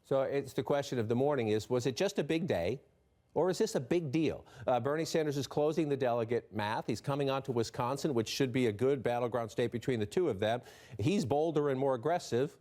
So it's the question of the morning is, was it just a big day? Or is this a big deal? Bernie Sanders is closing the delegate math. He's coming on to Wisconsin, which should be a good battleground state between the two of them. He's bolder and more aggressive,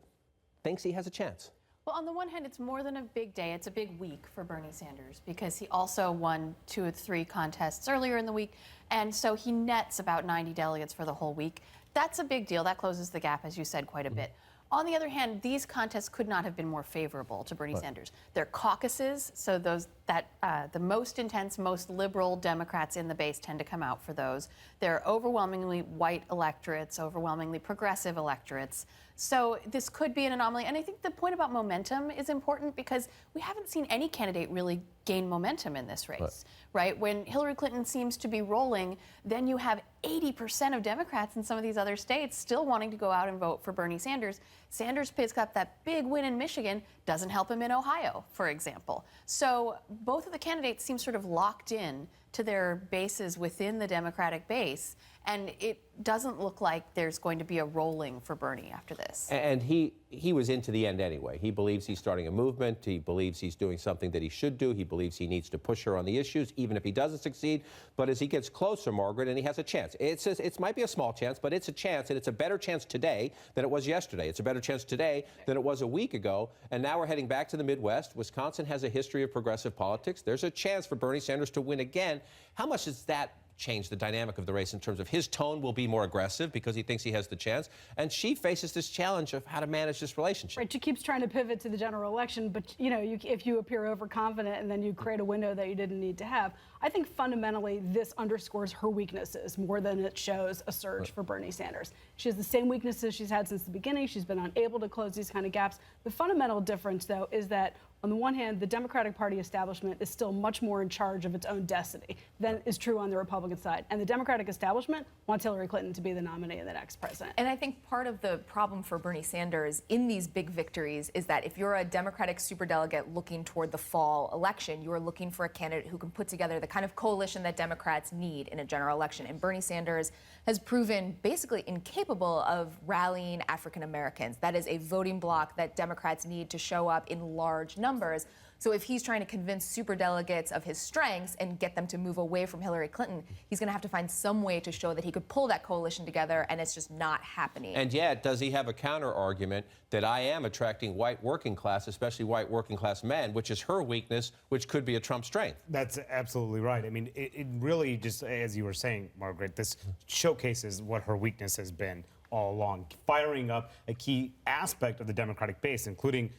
thinks he has a chance. Well, on the one hand, it's more than a big day. It's a big week for Bernie Sanders because he also won 2 of 3 contests earlier in the week. And so he nets about 90 delegates for the whole week. That's a big deal. That closes the gap, as you said, quite a bit. On the other hand, these contests could not have been more favorable to Bernie Sanders. They're caucuses, so the most intense, most liberal Democrats in the base tend to come out for those. They're overwhelmingly white electorates, overwhelmingly progressive electorates. So this could be an anomaly. And I think the point about momentum is important because we haven't seen any candidate really gain momentum in this race, right? When Hillary Clinton seems to be rolling, then you have 80% of Democrats in some of these other states still wanting to go out and vote for Bernie Sanders. Sanders picks up that big win in Michigan, doesn't help him in Ohio, for example. So both of the candidates seem sort of locked in to their bases within the Democratic base, and it doesn't look like there's going to be a rolling for Bernie after this. And he was into the end anyway. He believes he's starting a movement. He believes he's doing something that he should do. He believes he needs to push her on the issues, even if he doesn't succeed. But as he gets closer, Margaret, and he has a chance. It might be a small chance, but it's a chance, and it's a better chance today than it was yesterday. It's a better chance today than it was a week ago. And now we're heading back to the Midwest. Wisconsin has a history of progressive politics. There's a chance for Bernie Sanders to win again. How much does that change the dynamic of the race in terms of his tone will be more aggressive because he thinks he has the chance, and she faces this challenge of how to manage this relationship. Right, she keeps trying to pivot to the general election, but if you appear overconfident and then you create a window that you didn't need to have, I think fundamentally this underscores her weaknesses more than it shows a surge for Bernie Sanders. She has the same weaknesses she's had since the beginning. She's been unable to close these kind of gaps. The fundamental difference, though, is that on the one hand, the Democratic Party establishment is still much more in charge of its own destiny than is true on the Republican side. And the Democratic establishment wants Hillary Clinton to be the nominee of the next president. And I think part of the problem for Bernie Sanders in these big victories is that if you're a Democratic superdelegate looking toward the fall election, you're looking for a candidate who can put together the kind of coalition that Democrats need in a general election. And Bernie Sanders has proven basically incapable of rallying African Americans. That is a voting bloc that Democrats need to show up in large numbers. So if he's trying to convince superdelegates of his strengths and get them to move away from Hillary Clinton, he's going to have to find some way to show that he could pull that coalition together, and it's just not happening. And yet, does he have a counter argument that I am attracting white working class, especially white working class men, which is her weakness, which could be a Trump strength? That's absolutely right. I mean, it really just, as you were saying, Margaret, this showcases what her weakness has been all along, firing up a key aspect of the Democratic base, including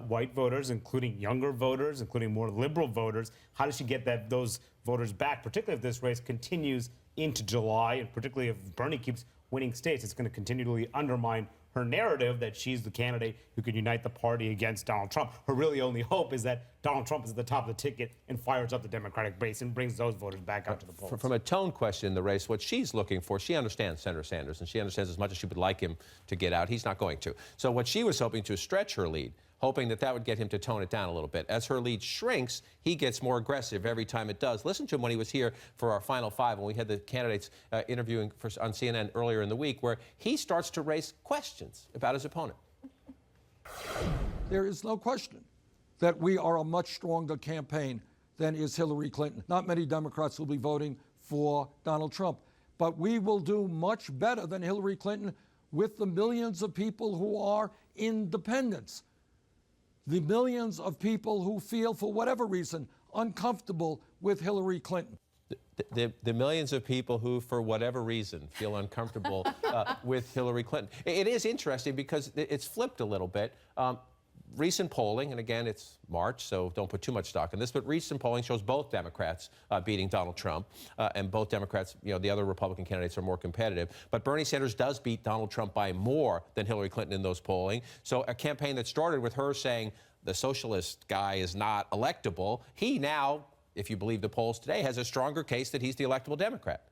white voters, including younger voters, including more liberal voters. How does she get those voters back, particularly if this race continues into July, and particularly if Bernie keeps winning states? It's going to continually undermine her narrative that she's the candidate who can unite the party against Donald Trump. Her really only hope is that Donald Trump is at the top of the ticket and fires up the Democratic base and brings those voters back out to the polls. From a tone question in the race, what she's looking for, she understands Senator Sanders, and she understands as much as she would like him to get out, he's not going to. So what she was hoping to stretch her lead, hoping that would get him to tone it down a little bit. As her lead shrinks, he gets more aggressive every time it does. Listen to him when he was here for our Final Five, when we had the candidates interviewing on CNN earlier in the week, where he starts to raise questions about his opponent. There is no question that we are a much stronger campaign than is Hillary Clinton. Not many Democrats will be voting for Donald Trump, but we will do much better than Hillary Clinton with the millions of people who are independents. The millions of people who feel, for whatever reason, uncomfortable with Hillary Clinton. The millions of people who, for whatever reason, feel uncomfortable with Hillary Clinton. It is interesting because it's flipped a little bit. Recent polling, and again, it's March, so don't put too much stock in this, but recent polling shows both Democrats beating Donald Trump, and both Democrats, the other Republican candidates are more competitive. But Bernie Sanders does beat Donald Trump by more than Hillary Clinton in those polling. So a campaign that started with her saying the socialist guy is not electable, he now, if you believe the polls today, has a stronger case that he's the electable Democrat.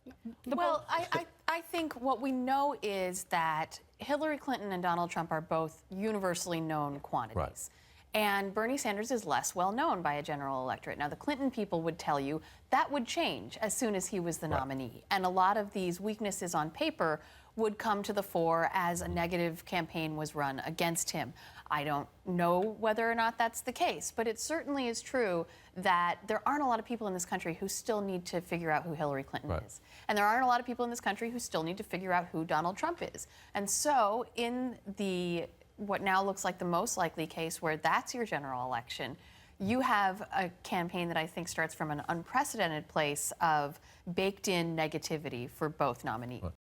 Well, I think what we know is that Hillary Clinton and Donald Trump are both universally known quantities. Right. And Bernie Sanders is less well known by a general electorate. Now, the Clinton people would tell you that would change as soon as he was the nominee. And a lot of these weaknesses on paper would come to the fore as a negative campaign was run against him. I don't know whether or not that's the case, but it certainly is true that there aren't a lot of people in this country who still need to figure out who Hillary Clinton is. And there aren't a lot of people in this country who still need to figure out who Donald Trump is. And so in the what now looks like the most likely case where that's your general election, you have a campaign that I think starts from an unprecedented place of baked-in negativity for both nominees.